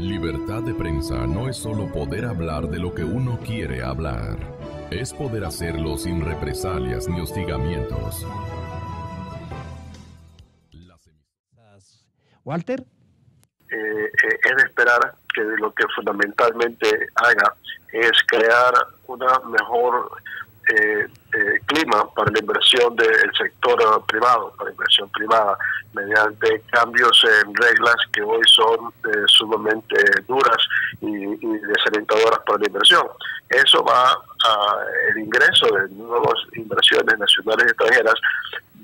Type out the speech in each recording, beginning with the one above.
Libertad de prensa no es solo poder hablar de lo que uno quiere hablar. Es poder hacerlo sin represalias ni hostigamientos. Walter. Es de esperar que lo que fundamentalmente haga es crear una mejor clima para la inversión del sector privado, para la inversión privada, mediante cambios en reglas que hoy son sumamente duras y desalentadoras para la inversión. Eso el ingreso de nuevas inversiones nacionales y extranjeras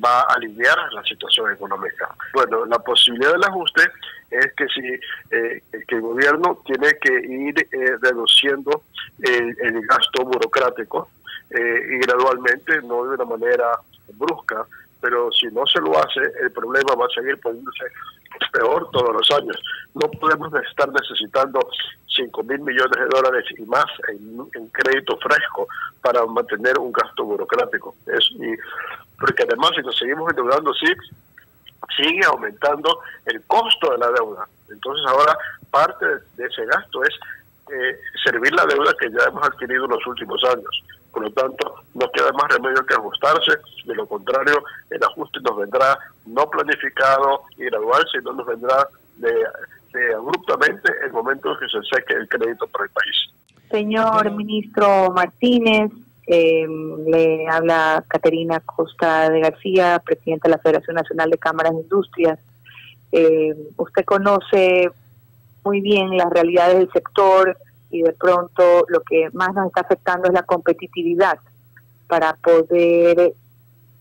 va a aliviar la situación económica. Bueno, la posibilidad del ajuste es que que el gobierno tiene que ir reduciendo el gasto burocrático y gradualmente, no de una manera brusca, pero si no se lo hace, el problema va a seguir poniéndose peor todos los años. No podemos estar necesitando 5.000 millones de dólares y más en crédito fresco para mantener un gasto burocrático. Porque además, si nos seguimos endeudando, sigue aumentando el costo de la deuda. Entonces ahora parte de ese gasto es servir la deuda que ya hemos adquirido en los últimos años. Por lo tanto, no queda más remedio que ajustarse. De lo contrario, el ajuste nos vendrá no planificado y gradual, sino nos vendrá de abruptamente el momento en que se seque el crédito para el país. Señor ministro Martínez, le habla Caterina Costa de García, presidenta de la Federación Nacional de Cámaras de Industrias. Usted conoce muy bien las realidades del sector y de pronto lo que más nos está afectando es la competitividad para poder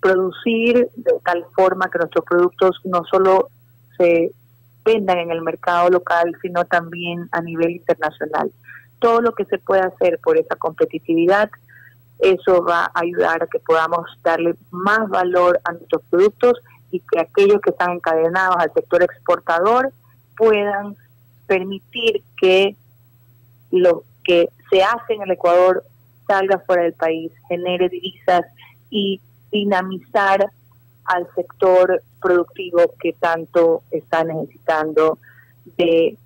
producir de tal forma que nuestros productos no solo se vendan en el mercado local, sino también a nivel internacional. Todo lo que se pueda hacer por esa competitividad, eso va a ayudar a que podamos darle más valor a nuestros productos y que aquellos que están encadenados al sector exportador puedan permitir que lo que se hace en el Ecuador salga fuera del país, genere divisas y dinamizar al sector productivo que tanto está necesitando de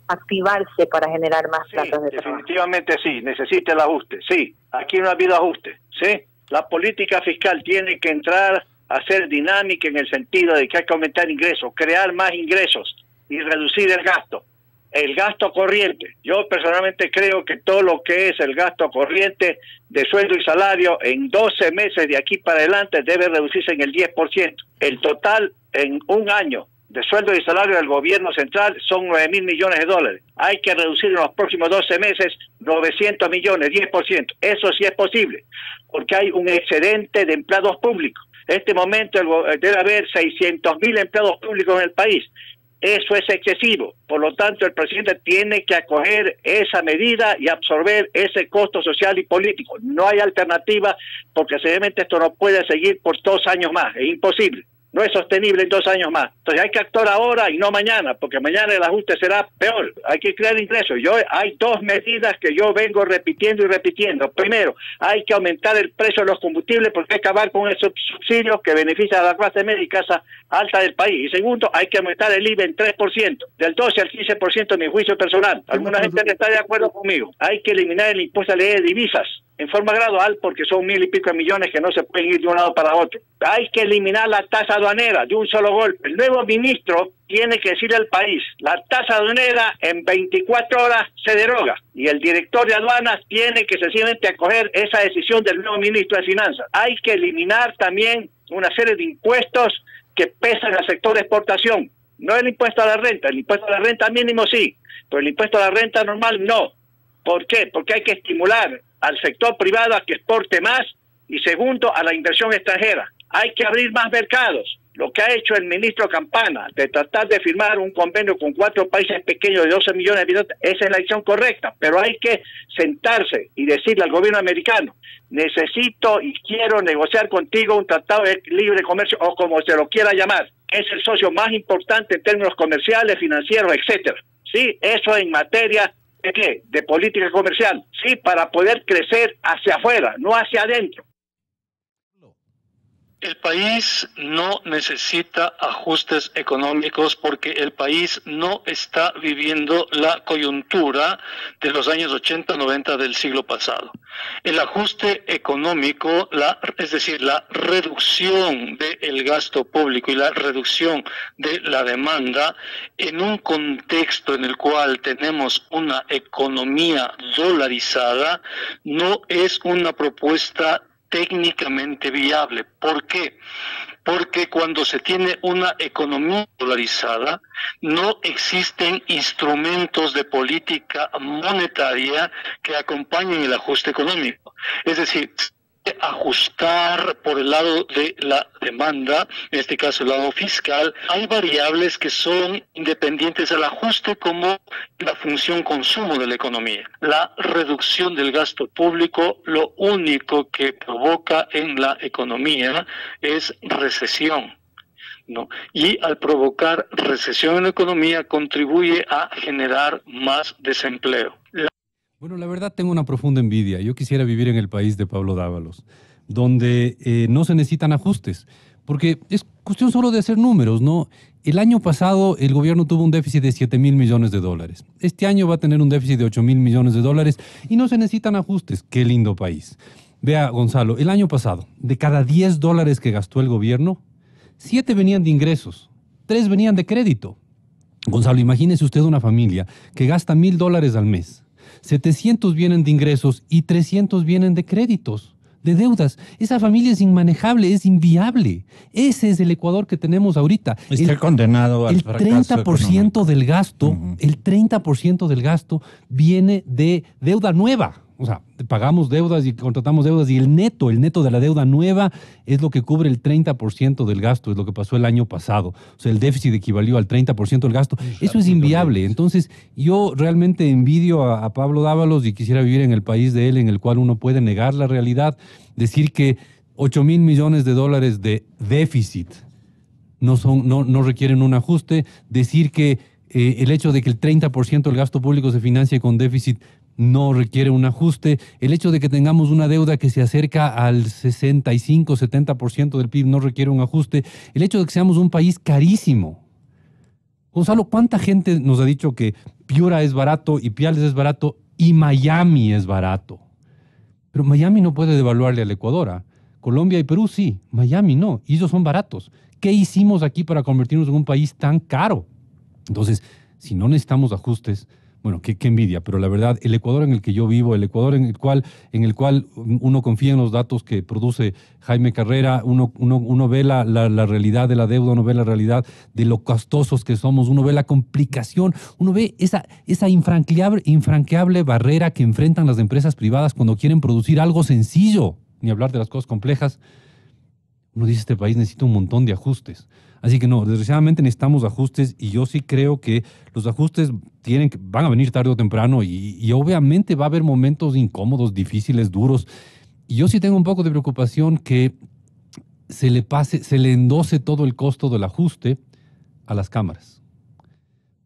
activarse para generar más plazas de trabajo. Definitivamente sí, necesita el ajuste, sí, aquí no ha habido ajuste, sí, la política fiscal tiene que entrar a ser dinámica en el sentido de que hay que aumentar ingresos, crear más ingresos y reducir el gasto corriente. Yo personalmente creo que todo lo que es el gasto corriente de sueldo y salario en 12 meses de aquí para adelante debe reducirse en el 10%. El total en un año de sueldo y salario del gobierno central son 9.000 millones de dólares. Hay que reducir en los próximos 12 meses 900 millones, 10%. Eso sí es posible, porque hay un excedente de empleados públicos. En este momento debe haber 600.000 empleados públicos en el país. Eso es excesivo. Por lo tanto, el presidente tiene que acoger esa medida y absorber ese costo social y político. No hay alternativa, porque sencillamente esto no puede seguir por 2 años más. Es imposible. No es sostenible en 2 años más. Entonces hay que actuar ahora y no mañana, porque mañana el ajuste será peor. Hay que crear ingresos. Hay 2 medidas que yo vengo repitiendo y repitiendo. Primero, hay que aumentar el precio de los combustibles porque hay que acabar con esos subsidios que benefician a la clase media y clase alta del país. Y segundo, hay que aumentar el IVA en 3%, del 12 al 15% en mi juicio personal. Alguna gente no está de acuerdo conmigo. Hay que eliminar el impuesto a la ley de divisas en forma gradual, porque son 1.000 y pico de millones que no se pueden ir de un lado para otro. Hay que eliminar la tasa aduanera de un solo golpe. El nuevo ministro tiene que decirle al país, la tasa aduanera en 24 horas se deroga, y el director de aduanas tiene que sencillamente acoger esa decisión del nuevo ministro de Finanzas. Hay que eliminar también una serie de impuestos que pesan al sector de exportación. No el impuesto a la renta, el impuesto a la renta mínimo sí, pero el impuesto a la renta normal no. ¿Por qué? Porque hay que estimular al sector privado a que exporte más y segundo, a la inversión extranjera. Hay que abrir más mercados. Lo que ha hecho el ministro Campana de tratar de firmar un convenio con 4 países pequeños de 12 millones de habitantes, esa es la acción correcta, pero hay que sentarse y decirle al gobierno americano, necesito y quiero negociar contigo un tratado de libre comercio o como se lo quiera llamar, que es el socio más importante en términos comerciales, financieros, etcétera. Sí, eso en materia ¿de qué? De política comercial, sí, para poder crecer hacia afuera, no hacia adentro. El país no necesita ajustes económicos porque el país no está viviendo la coyuntura de los años 80, 90 del siglo pasado. El ajuste económico, es decir, la reducción del gasto público y la reducción de la demanda en un contexto en el cual tenemos una economía dolarizada, no es una propuesta técnicamente viable. ¿Por qué? Porque cuando se tiene una economía dolarizada, no existen instrumentos de política monetaria que acompañen el ajuste económico. Es decir, ajustar por el lado de la demanda, en este caso el lado fiscal, hay variables que son independientes al ajuste como la función consumo de la economía. La reducción del gasto público lo único que provoca en la economía es recesión, ¿no? Y al provocar recesión en la economía contribuye a generar más desempleo. Bueno, la verdad tengo una profunda envidia. Yo quisiera vivir en el país de Pablo Dávalos, donde no se necesitan ajustes, porque es cuestión solo de hacer números, ¿no? El año pasado el gobierno tuvo un déficit de 7.000 millones de dólares. Este año va a tener un déficit de 8.000 millones de dólares y no se necesitan ajustes. ¡Qué lindo país! Vea, Gonzalo, el año pasado, de cada 10 dólares que gastó el gobierno, 7 venían de ingresos, 3 venían de crédito. Gonzalo, imagínese usted una familia que gasta $1.000 al mes. 700 vienen de ingresos y 300 vienen de créditos, de deudas. Esa familia es inmanejable, es inviable. Ese es el Ecuador que tenemos ahorita. Está condenado al fracaso económico. Del gasto, el 30% del gasto viene de deuda nueva. O sea, pagamos deudas y contratamos deudas y el neto de la deuda nueva es lo que cubre el 30% del gasto, es lo que pasó el año pasado. O sea, el déficit equivalió al 30% del gasto. Eso es inviable. Entonces, yo realmente envidio a Pablo Dávalos y quisiera vivir en el país de él, en el cual uno puede negar la realidad, decir que 8.000 millones de dólares de déficit no requieren un ajuste, decir que el hecho de que el 30% del gasto público se financie con déficit no requiere un ajuste, el hecho de que tengamos una deuda que se acerca al 65-70% del PIB no requiere un ajuste, el hecho de que seamos un país carísimo. Gonzalo, ¿cuánta gente nos ha dicho que Piura es barato y Piales es barato y Miami es barato? Pero Miami no puede devaluarle al Ecuador, ¿ah? Colombia y Perú sí, Miami no, y ellos son baratos. ¿Qué hicimos aquí para convertirnos en un país tan caro? Entonces, si no necesitamos ajustes, bueno, qué envidia, pero la verdad, el Ecuador en el que yo vivo, el Ecuador en el cual uno confía en los datos que produce Jaime Carrera, uno ve la realidad de la deuda, uno ve la realidad de lo costosos que somos, uno ve la complicación, uno ve esa infranqueable barrera que enfrentan las empresas privadas cuando quieren producir algo sencillo, ni hablar de las cosas complejas. Uno dice, este país necesita un montón de ajustes. Así que no, desgraciadamente necesitamos ajustes y yo sí creo que los ajustes van a venir tarde o temprano y obviamente va a haber momentos incómodos, difíciles, duros. Y yo sí tengo un poco de preocupación que se le endose todo el costo del ajuste a las cámaras.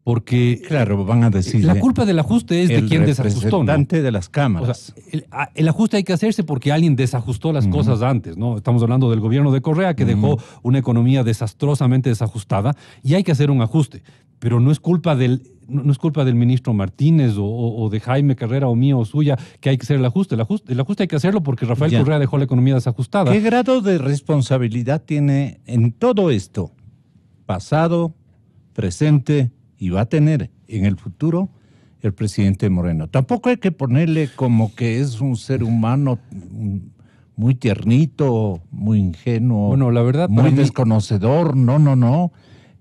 Porque claro, van a decir la culpa del ajuste es de quien desajustó, ¿no? El representante de las cámaras. O sea, el ajuste hay que hacerse porque alguien desajustó las cosas antes, ¿no? Estamos hablando del gobierno de Correa que dejó una economía desastrosamente desajustada y hay que hacer un ajuste. Pero no es culpa del ministro Martínez o de Jaime Carrera o mío o suya que hay que hacer el ajuste. El ajuste hay que hacerlo porque Rafael Correa dejó la economía desajustada. ¿Qué grado de responsabilidad tiene en todo esto? Pasado, presente y va a tener en el futuro el presidente Moreno. Tampoco hay que ponerle como que es un ser humano muy tiernito, muy ingenuo, bueno, la verdad, muy desconocedor. No.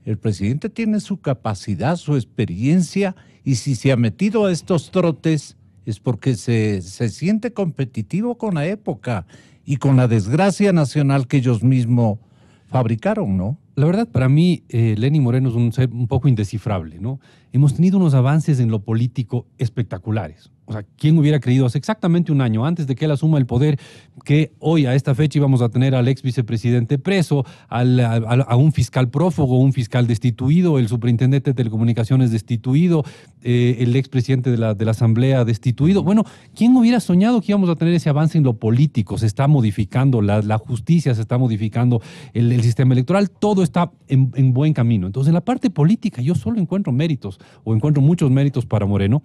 El presidente tiene su capacidad, su experiencia, y si se ha metido a estos trotes es porque se siente competitivo con la época y con la desgracia nacional que ellos mismos fabricaron, ¿no? La verdad, para mí, Lenín Moreno es un ser un poco indescifrable, ¿no? Hemos tenido unos avances en lo político espectaculares. O sea, ¿quién hubiera creído hace exactamente un año, antes de que él asuma el poder, que hoy a esta fecha íbamos a tener al ex vicepresidente preso, a un fiscal prófugo, un fiscal destituido, el superintendente de telecomunicaciones destituido, el expresidente de la Asamblea destituido? Bueno, ¿quién hubiera soñado que íbamos a tener ese avance en lo político? Se está modificando la justicia, se está modificando el sistema electoral, todo está en buen camino. Entonces, en la parte política yo solo encuentro méritos, o encuentro muchos méritos para Moreno,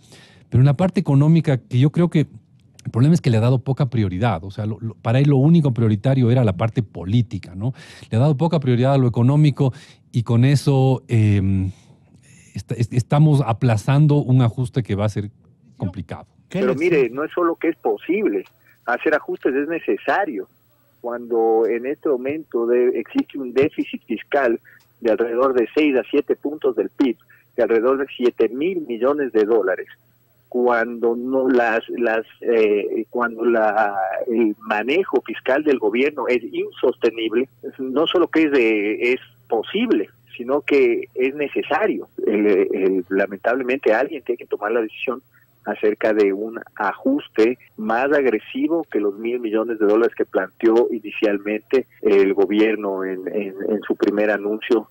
pero en la parte económica, que yo creo que el problema es que le ha dado poca prioridad. O sea, para él lo único prioritario era la parte política, ¿no? Le ha dado poca prioridad a lo económico y con eso estamos aplazando un ajuste que va a ser complicado. Pero mire, no es solo que es posible, hacer ajustes es necesario. Cuando en este momento existe un déficit fiscal de alrededor de 6 a 7 puntos del PIB, de alrededor de 7.000 millones de dólares, cuando no el manejo fiscal del gobierno es insostenible, no solo que es posible, sino que es necesario. Lamentablemente alguien tiene que tomar la decisión acerca de un ajuste más agresivo que los 1.000 millones de dólares que planteó inicialmente el gobierno en su primer anuncio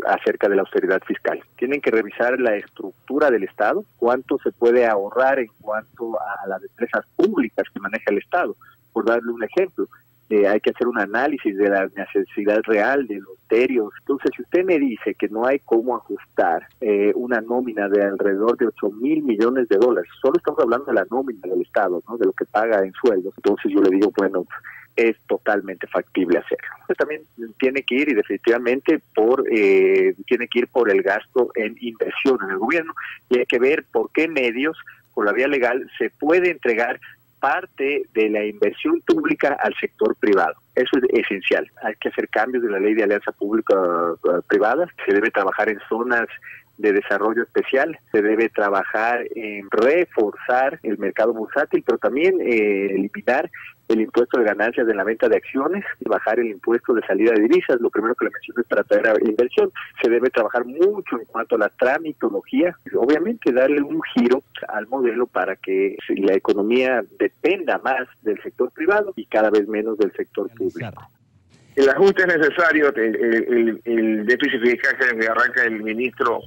acerca de la austeridad fiscal. Tienen que revisar la estructura del Estado, cuánto se puede ahorrar en cuanto a las empresas públicas que maneja el Estado. Por darle un ejemplo, hay que hacer un análisis de la necesidad real de los terios. Entonces, si usted me dice que no hay cómo ajustar una nómina de alrededor de 8.000 millones de dólares, solo estamos hablando de la nómina del Estado, ¿no?, de lo que paga en sueldos, entonces yo le digo, bueno, es totalmente factible hacerlo. Entonces, también tiene que ir, y definitivamente tiene que ir por el gasto en inversión en el gobierno, y hay que ver por qué medios, por la vía legal, se puede entregar parte de la inversión pública al sector privado. Eso es esencial. Hay que hacer cambios de la ley de alianza pública-privada. Se debe trabajar en zonas de desarrollo especial, se debe trabajar en reforzar el mercado bursátil, pero también eliminar el impuesto de ganancias de la venta de acciones y bajar el impuesto de salida de divisas. Lo primero que le menciono es para atraer inversión. Se debe trabajar mucho en cuanto a la tramitología, y obviamente darle un giro al modelo para que la economía dependa más del sector privado y cada vez menos del sector público. El ajuste es necesario. El déficit fiscal que arranca el ministro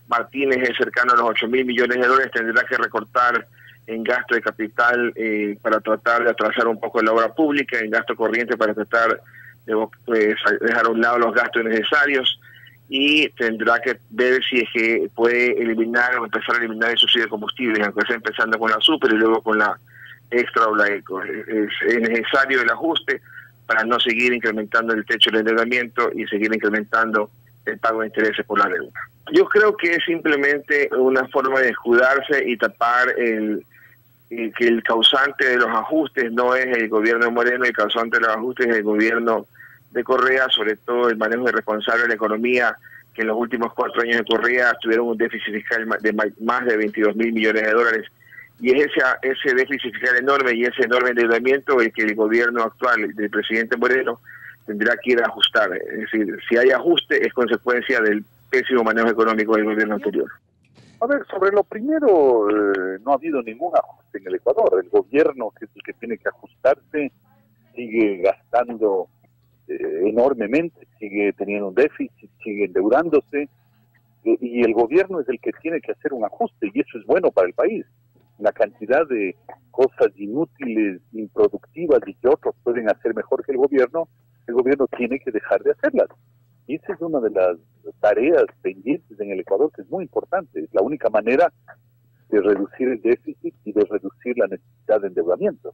Martínez es cercano a los 8.000 millones de dólares. Tendrá que recortar en gasto de capital para tratar de atrasar un poco la obra pública, en gasto corriente para tratar de dejar a un lado los gastos innecesarios, y tendrá que ver si es que puede eliminar o empezar a eliminar el subsidio de combustibles, aunque sea empezando con la super y luego con la extra o la eco. Es necesario el ajuste para no seguir incrementando el techo del endeudamiento y seguir incrementando el pago de intereses por la deuda. Yo creo que es simplemente una forma de escudarse y tapar que el causante de los ajustes no es el gobierno de Moreno, el causante de los ajustes es el gobierno de Correa, sobre todo el manejo irresponsable de la economía, que en los últimos 4 años de Correa tuvieron un déficit fiscal de más de 22.000 millones de dólares. Y es ese déficit fiscal enorme y ese enorme endeudamiento el que el gobierno actual del presidente Moreno tendrá que ir a ajustar. Es decir, si hay ajuste es consecuencia del pésimo manejo económico del gobierno anterior. A ver, sobre lo primero, no ha habido ningún ajuste en el Ecuador. El gobierno, que es el que tiene que ajustarse, sigue gastando enormemente, sigue teniendo un déficit, sigue endeudándose, y el gobierno es el que tiene que hacer un ajuste, y eso es bueno para el país. La cantidad de cosas inútiles, improductivas y que otros pueden hacer mejor que el gobierno tiene que dejar de hacerlas. Y esa es una de las tareas pendientes en el Ecuador, que es muy importante. Es la única manera de reducir el déficit y de reducir la necesidad de endeudamiento.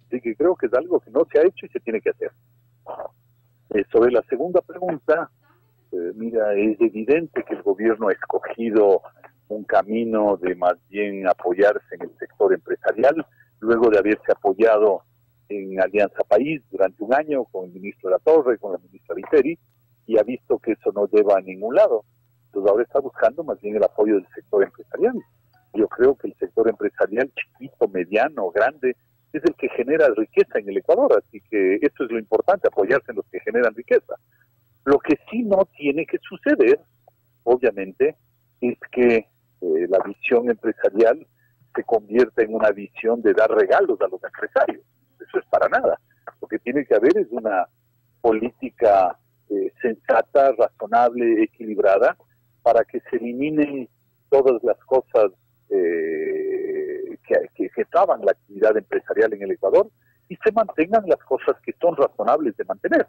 Así que creo que es algo que no se ha hecho y se tiene que hacer. Sobre la segunda pregunta, mira, es evidente que el gobierno ha escogido un camino de más bien apoyarse en el sector empresarial, luego de haberse apoyado en Alianza País durante un año con el ministro de la Torre, con la ministra Viteri, y ha visto que eso no lleva a ningún lado. Entonces ahora está buscando más bien el apoyo del sector empresarial. Yo creo que el sector empresarial, chiquito, mediano, grande, es el que genera riqueza en el Ecuador, así que eso es lo importante, apoyarse en los que generan riqueza. Lo que sí no tiene que suceder, obviamente, es que la visión empresarial se convierta en una visión de dar regalos a los empresarios. Eso es para nada. Lo que tiene que haber es una política sensata, razonable, equilibrada, para que se eliminen todas las cosas que traban la actividad empresarial en el Ecuador y se mantengan las cosas que son razonables de mantener.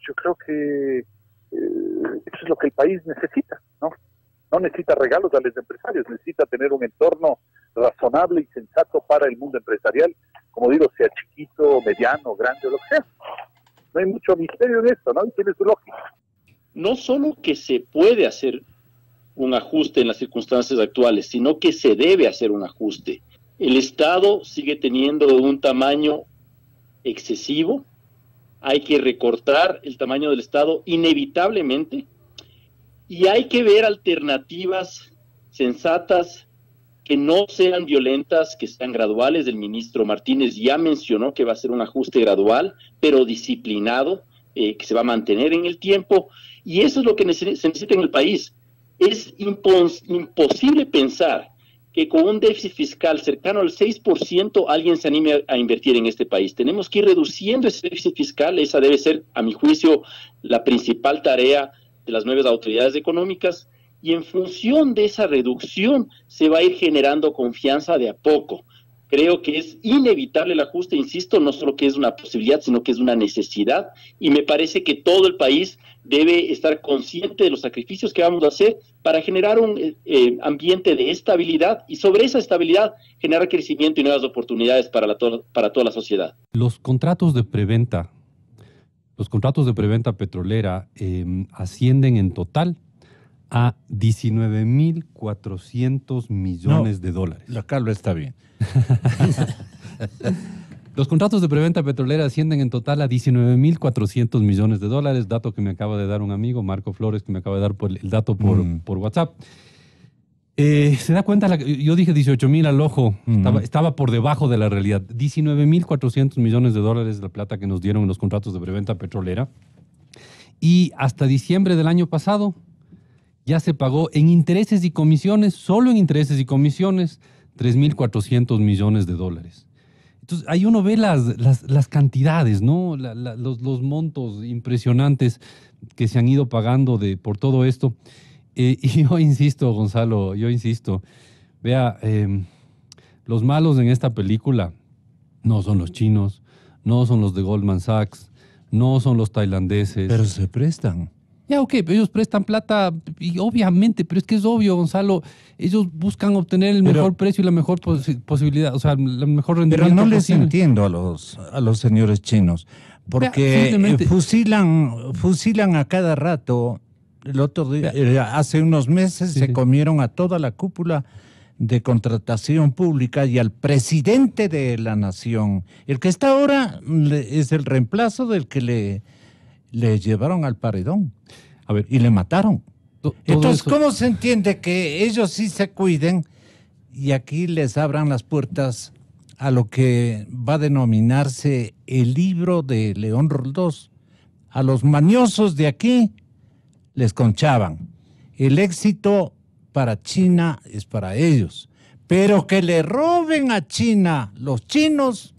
Yo creo que eso es lo que el país necesita, ¿no? No necesita regalos a los empresarios, necesita tener un entorno razonable y sensato para el mundo empresarial, como digo, sea chiquito, mediano, grande o lo que sea. No hay mucho misterio en esto, ¿no? Y tiene su lógica. No solo que se puede hacer un ajuste en las circunstancias actuales, sino que se debe hacer un ajuste. El Estado sigue teniendo un tamaño excesivo, hay que recortar el tamaño del Estado inevitablemente, y hay que ver alternativas sensatas que no sean violentas, que sean graduales. El ministro Martínez ya mencionó que va a ser un ajuste gradual, pero disciplinado, que se va a mantener en el tiempo, y eso es lo que se necesita en el país. Es imposible pensar que con un déficit fiscal cercano al 6% alguien se anime a invertir en este país. Tenemos que ir reduciendo ese déficit fiscal. Esa debe ser, a mi juicio, la principal tarea de las nuevas autoridades económicas, y en función de esa reducción se va a ir generando confianza de a poco. Creo que es inevitable el ajuste, insisto, no solo que es una posibilidad, sino que es una necesidad, y me parece que todo el país debe estar consciente de los sacrificios que vamos a hacer para generar un ambiente de estabilidad, y sobre esa estabilidad generar crecimiento y nuevas oportunidades para toda la sociedad. Los contratos de preventa petrolera ascienden en total a 19.400 millones de dólares. La Carlos está bien. Los contratos de preventa petrolera ascienden en total a 19.400 millones de dólares, dato que me acaba de dar un amigo, Marco Flores, que me acaba de dar el dato por WhatsApp. Se da cuenta, yo dije 18.000 al ojo, estaba por debajo de la realidad. 19.400 millones de dólares es la plata que nos dieron en los contratos de preventa petrolera. Y hasta diciembre del año pasado ya se pagó en intereses y comisiones, solo en intereses y comisiones, 3.400 millones de dólares. Entonces, ahí uno ve las cantidades, ¿no? Los montos impresionantes que se han ido pagando por todo esto. Y yo insisto, Gonzalo, vea, los malos en esta película no son los chinos, no son los de Goldman Sachs, no son los tailandeses. Pero se prestan. Ya, ok, ellos prestan plata, y obviamente, pero es que es obvio, Gonzalo, ellos buscan obtener el mejor precio y la mejor posibilidad, o sea, el mejor rendimiento. Pero no les posible. entiendo a los señores chinos, porque fusilan a cada rato. El otro día, hace unos meses, se comieron a toda la cúpula de contratación pública y al presidente de la nación. El que está ahora es el reemplazo del que le llevaron al paredón. A ver, y le mataron. Entonces, eso... ¿cómo se entiende que ellos sí se cuiden y aquí les abran las puertas a lo que va a denominarse el libro de León Roldós? A los mañosos de aquí les conchaban. El éxito para China es para ellos, pero que le roben a China los chinos,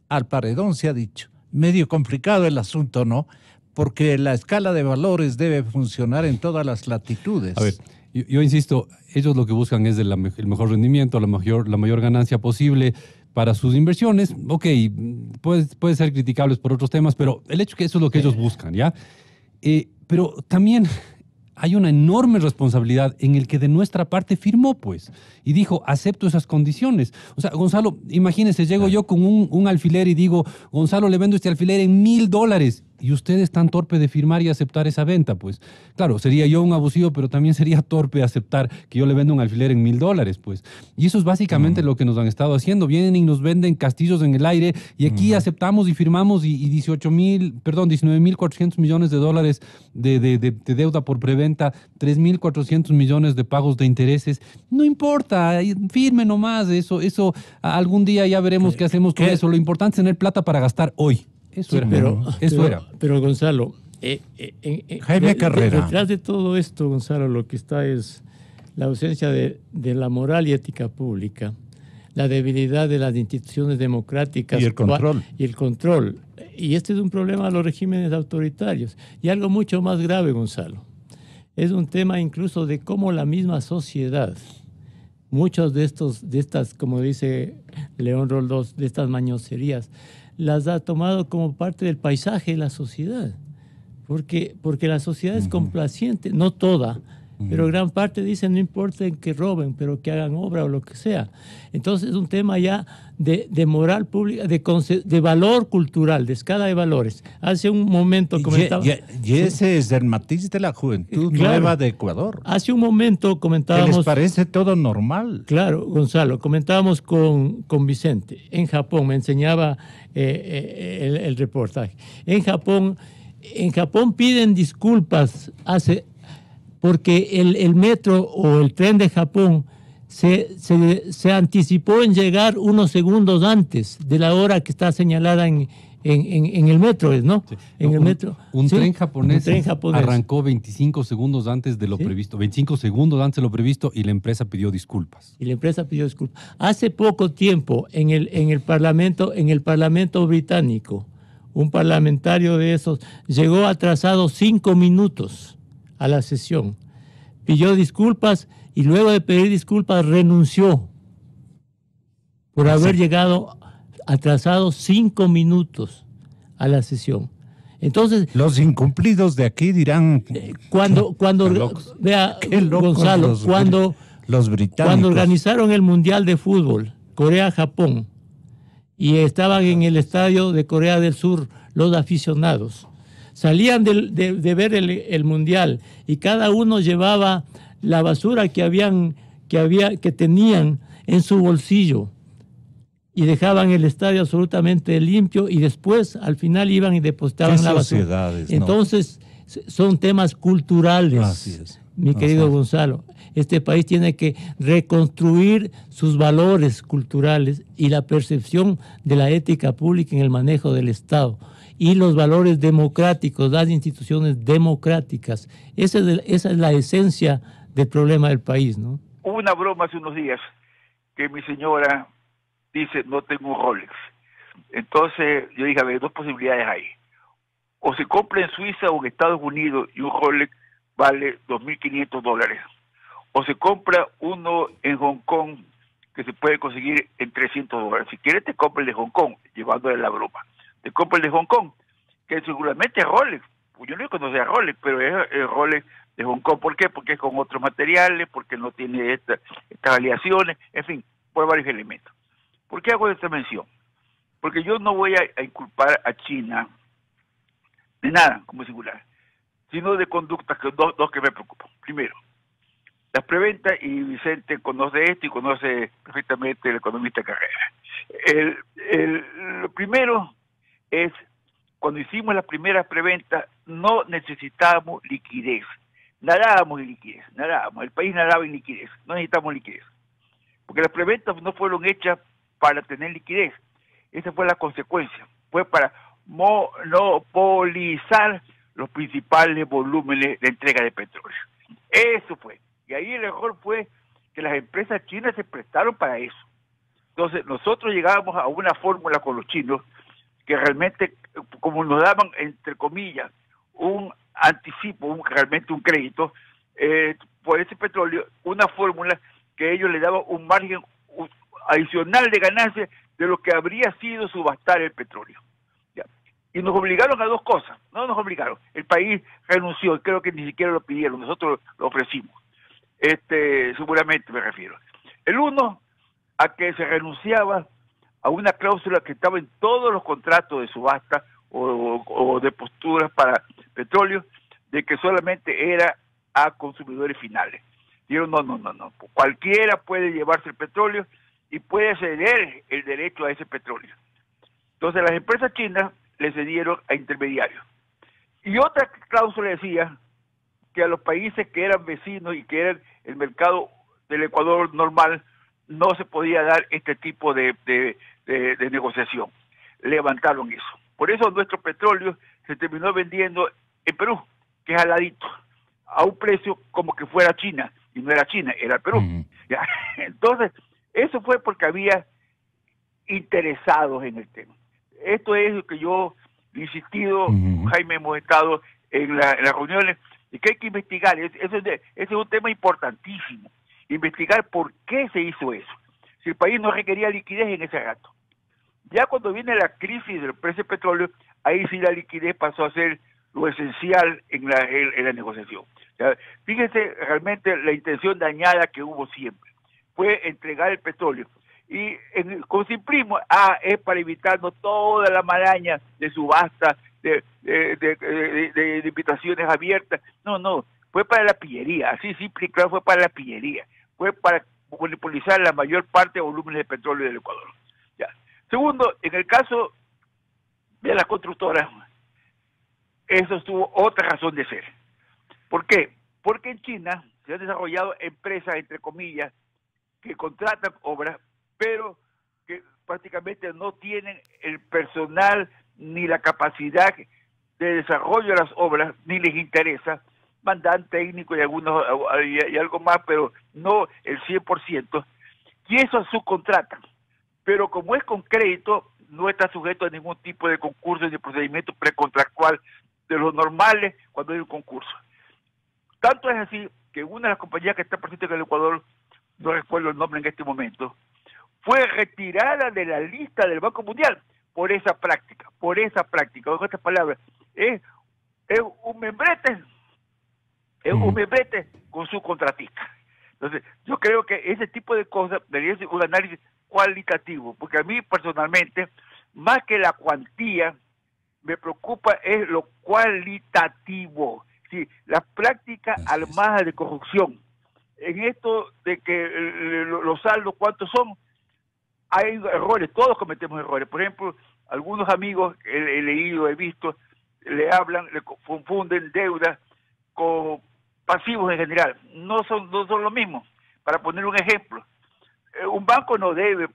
al paredón se ha dicho. Medio complicado el asunto, ¿no? Porque la escala de valores debe funcionar en todas las latitudes. A ver, yo insisto, ellos lo que buscan es el mejor rendimiento, la mayor ganancia posible para sus inversiones. Ok, puede ser criticables por otros temas, pero el hecho es que eso es lo que ellos buscan, ¿ya? Pero también hay una enorme responsabilidad en el que de nuestra parte firmó, pues, y dijo, acepto esas condiciones. O sea, Gonzalo, imagínese, llego yo con un alfiler y digo, Gonzalo, le vendo este alfiler en $1,000, y usted es tan torpe de firmar y aceptar esa venta, pues. Claro, sería yo un abusivo, pero también sería torpe aceptar que yo le vendo un alfiler en $1,000, pues. Y eso es básicamente lo que nos han estado haciendo. Vienen y nos venden castillos en el aire, y aquí aceptamos y firmamos y 19.400 millones de dólares de deuda por preventa, 3.400 millones de pagos de intereses. No importa, firme nomás eso algún día ya veremos qué hacemos con eso. Lo importante es tener plata para gastar hoy. Eso era. Pero Gonzalo, Jaime Carrera. Detrás de todo esto, Gonzalo, lo que está es la ausencia de la moral y ética pública. la debilidad de las instituciones democráticas. Y el control. Y este es un problema de los regímenes autoritarios. Y algo mucho más grave, Gonzalo. Es un tema incluso de cómo la misma sociedad, muchos de estas, como dice León Roldós, de estas mañoserías, las ha tomado como parte del paisaje de la sociedad. Porque la sociedad es complaciente, no toda, pero gran parte dice no importa en que roben, pero que hagan obra o lo que sea. Entonces es un tema ya de moral pública, de valor cultural, de escala de valores. Hace un momento comentaba... Y ese es el matiz de la juventud nueva de Ecuador. Hace un momento comentábamos... ¿Que les parece todo normal? Claro, Gonzalo, comentábamos con Vicente. En Japón, me enseñaba el reportaje. En Japón piden disculpas porque el metro o el tren de Japón se anticipó en llegar unos segundos antes de la hora que está señalada en el metro, ¿no? Sí. El metro. Un tren japonés arrancó 25 segundos antes de lo previsto, 25 segundos antes de lo previsto, y la empresa pidió disculpas. Hace poco tiempo en el Parlamento británico, un parlamentario de esos llegó atrasado 5 minutos a la sesión, pidió disculpas y luego de pedir disculpas renunció por haber llegado atrasado 5 minutos a la sesión. Entonces, los incumplidos de aquí dirán cuando vea, Gonzalo, los británicos, cuando organizaron el Mundial de Fútbol, Corea-Japón, y estaban en el estadio de Corea del Sur los aficionados, salían de ver el Mundial y cada uno llevaba la basura que tenían en su bolsillo y dejaban el estadio absolutamente limpio, y después al final iban y depositaban la basura. Entonces son temas culturales, mi querido Gonzalo. Este país tiene que reconstruir sus valores culturales y la percepción de la ética pública en el manejo del Estado y los valores democráticos, las instituciones democráticas. Esa es la esencia del problema del país, ¿no? Hubo una broma hace unos días que mi señora dice, no tengo un Rolex. Entonces yo dije, a ver, dos posibilidades hay. O se compra en Suiza o en Estados Unidos y un Rolex vale $2.500. O se compra uno en Hong Kong que se puede conseguir en $300. Si quieres te compra el de Hong Kong, llevándole la broma. Te compra el de Hong Kong, que seguramente es Rolex. Yo no conocía Rolex, pero es el Rolex de Hong Kong. ¿Por qué? Porque es con otros materiales, porque no tiene estas aleaciones, en fin, por varios elementos. ¿Por qué hago esta mención? Porque yo no voy a inculpar a China de nada como singular, sino de conductas dos que me preocupan. Primero, las preventas, y Vicente conoce esto y conoce perfectamente el economista Carrera. Lo primero es, cuando hicimos las primeras preventas, no necesitábamos liquidez. Nadábamos en liquidez, el país nadaba en liquidez, no necesitamos liquidez. Porque las preventas no fueron hechas para tener liquidez. Esa fue la consecuencia. Fue para monopolizar los principales volúmenes de entrega de petróleo. Eso fue. Y ahí el error fue que las empresas chinas se prestaron para eso. Entonces nosotros llegábamos a una fórmula con los chinos que realmente, como nos daban, entre comillas, un anticipo, realmente un crédito por ese petróleo, una fórmula que ellos le daban un margen adicional de ganancia de lo que habría sido subastar el petróleo. ¿Ya? Y nos obligaron a dos cosas. No nos obligaron. El país renunció, creo que ni siquiera lo pidieron, nosotros lo ofrecimos. Seguramente me refiero. El uno, a que se renunciaba a una cláusula que estaba en todos los contratos de subasta o de posturas para petróleo, de que solamente era a consumidores finales. Dijeron, no. Cualquiera puede llevarse el petróleo y puede ceder el derecho a ese petróleo. Entonces las empresas chinas le cedieron a intermediarios. Y otra cláusula decía que a los países que eran vecinos y que eran el mercado del Ecuador normal, no se podía dar este tipo de negociación. Levantaron eso. Por eso nuestro petróleo se terminó vendiendo en Perú, que es al ladito, a un precio como que fuera China, y no era China, era Perú. ¿Ya? Entonces, Eso fue porque había interesados en el tema. Esto es lo que yo he insistido, Jaime, hemos estado en las reuniones, y que hay que investigar. Ese es un tema importantísimo, investigar por qué se hizo eso. Si el país no requería liquidez en ese rato. Ya cuando viene la crisis del precio del petróleo, ahí sí la liquidez pasó a ser lo esencial en la negociación. O sea, fíjense realmente la intención dañada que hubo siempre. Fue entregar el petróleo. Y con simplismo, es para evitarnos toda la maraña de subasta, de invitaciones abiertas. No, fue para la pillería, así simple y claro, fue para la pillería. Fue para monopolizar la mayor parte de volúmenes de petróleo del Ecuador. Ya. Segundo, en el caso de las constructoras, eso tuvo otra razón de ser. ¿Por qué? Porque en China se han desarrollado empresas, entre comillas, que contratan obras, pero que prácticamente no tienen el personal ni la capacidad de desarrollo de las obras, ni les interesa, mandan técnicos y algo más, pero no el 100%, y eso subcontratan. Pero como es con crédito, no está sujeto a ningún tipo de concurso ni procedimiento precontractual de los normales cuando hay un concurso. Tanto es así que una de las compañías que está presente en el Ecuador, no recuerdo el nombre en este momento, fue retirada de la lista del Banco Mundial por esa práctica. Con estas palabras, es un membrete, con su contratista. Entonces, yo creo que ese tipo de cosas debería ser un análisis cualitativo, porque a mí personalmente, más que la cuantía, me preocupa es lo cualitativo. Sí, las prácticas armadas de corrupción. En esto de que los saldos, ¿cuántos son? Hay errores, todos cometemos errores. Por ejemplo, algunos amigos, he leído, he visto, le confunden deuda con pasivos en general. No son lo mismo. Para poner un ejemplo, un banco no debe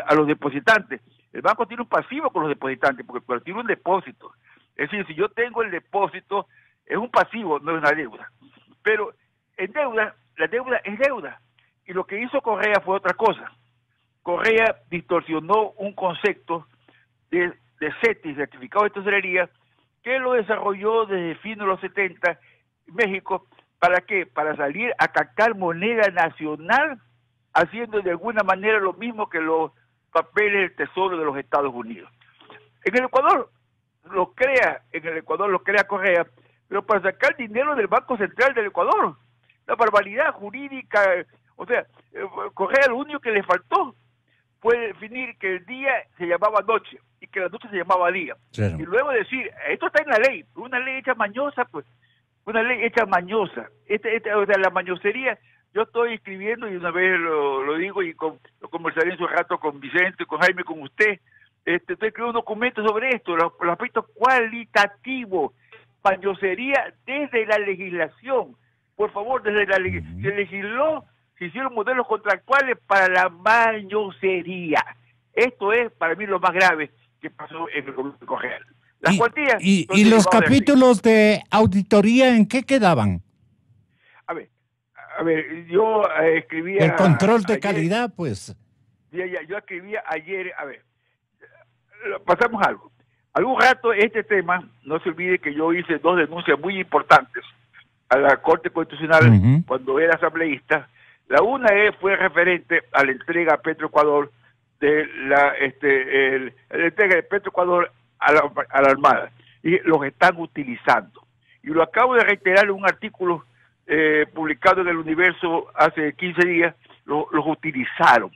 a los depositantes. El banco tiene un pasivo con los depositantes, porque tiene un depósito. Es decir, si yo tengo el depósito, es un pasivo, no es una deuda. Pero en deuda, la deuda es deuda. Y lo que hizo Correa fue otra cosa. Correa distorsionó un concepto de CETI, certificado de tesorería, que lo desarrolló desde fines de los 70 en México. ¿Para qué? Para salir a captar moneda nacional, haciendo de alguna manera lo mismo que los papeles del Tesoro de los Estados Unidos. En el Ecuador lo crea Correa, pero para sacar dinero del Banco Central del Ecuador. La barbaridad jurídica. O sea, Correa lo único que le faltó fue definir que el día se llamaba noche y que la noche se llamaba día. Claro. Y luego decir, esto está en la ley, una ley hecha mañosa, pues, una ley hecha mañosa. O sea, la mañosería, yo estoy escribiendo, y una vez lo digo, y lo conversaré en su rato con Vicente, con Jaime, con usted, estoy escribiendo un documento sobre esto, los aspectos cualitativos, mañosería desde la legislación. Por favor, desde la legislación, se legisló, se hicieron modelos contractuales para la mañosería. Esto es, para mí, lo más grave que pasó en el gobierno de Correa. Las cuantías... ¿Y los capítulos de auditoría en qué quedaban? A ver, yo escribía... El control de calidad, pues. Yo escribía ayer, pasamos algo. Algún rato este tema, no se olvide que yo hice 2 denuncias muy importantes a la Corte Constitucional cuando era asambleísta. La una fue referente a la entrega a Petroecuador de la entrega de Petroecuador a la Armada, y los están utilizando. Y lo acabo de reiterar en un artículo publicado en El Universo hace 15 días. Los utilizaron.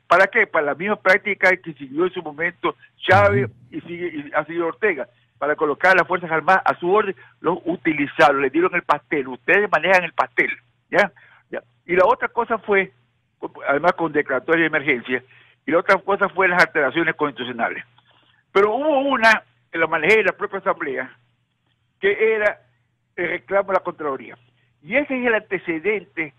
¿Para qué? Para la misma práctica que siguió en su momento Chávez y ha seguido Ortega, para colocar a las Fuerzas Armadas a su orden. Los utilizaron, le dieron el pastel. Ustedes manejan el pastel, ¿ya? Y la otra cosa fue, además con declaratoria de emergencia, y la otra cosa fue las alteraciones constitucionales. Pero hubo una que la manejé en la propia Asamblea, que era el reclamo de la Contraloría. Y ese es el antecedente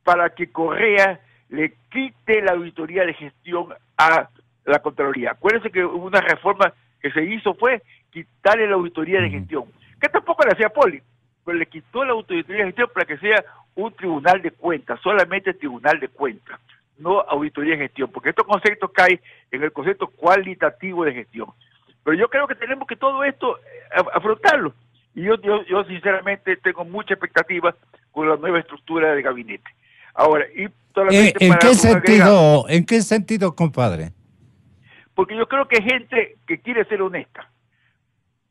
para que Correa le quite la auditoría de gestión a la Contraloría. Acuérdense que una reforma que se hizo fue quitarle la auditoría de gestión, que tampoco la hacía Poli, pero le quitó la auditoría de gestión para que sea un tribunal de cuentas, solamente tribunal de cuentas. no auditoría de gestión, porque estos conceptos caen en el concepto cualitativo de gestión. Pero yo creo que tenemos que todo esto afrontarlo. Y yo sinceramente tengo mucha expectativa con la nueva estructura de gabinete. Ahora, y solamente ¿En qué sentido, compadre? Porque yo creo que hay gente que quiere ser honesta.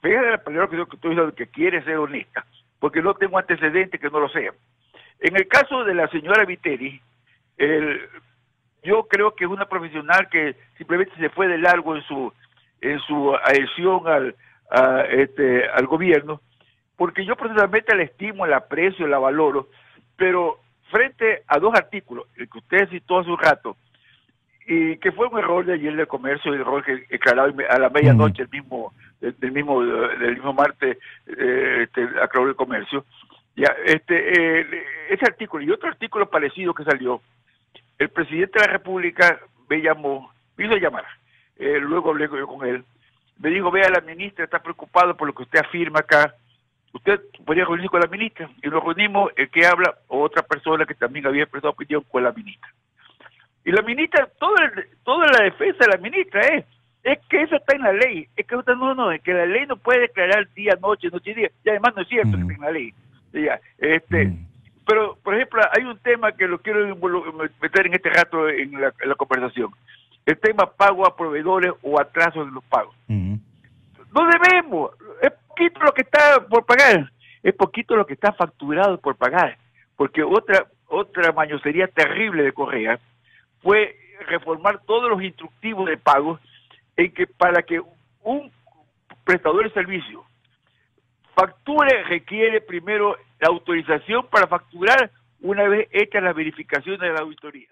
Fíjate la palabra que yo estoy diciendo, que quiere ser honesta, porque no tengo antecedentes que no lo sean. En el caso de la señora Viteri, yo creo que es una profesional que simplemente se fue de largo en su adhesión al gobierno, porque yo personalmente la estimo, la aprecio, la valoro, pero frente a dos artículos, el que usted citó hace un rato, y que fue un error de ayer del comercio, el error que aclarado a la medianoche del mismo martes, aclaró el comercio, ya, ese artículo y otro artículo parecido que salió, el presidente de la República me hizo llamar, luego hablé yo con él, me dijo, vea, la ministra está preocupada por lo que usted afirma acá, usted podría reunirse con la ministra, y nos reunimos, el que habla, otra persona que también había expresado opinión con la ministra. Y la ministra, toda la defensa de la ministra es que eso está en la ley, es que es que la ley no puede declarar día, noche y día, y además no es cierto que está en la ley. Ya, pero, por ejemplo, hay un tema que lo quiero meter en este rato en la conversación, el tema pago a proveedores o atrasos de los pagos. No debemos, es poquito lo que está por pagar, es poquito lo que está facturado por pagar, porque otra mañosería terrible de Correa fue reformar todos los instructivos de pago en que para que un prestador de servicio facture requiere primero la autorización para facturar una vez hechas las verificaciones de la auditoría.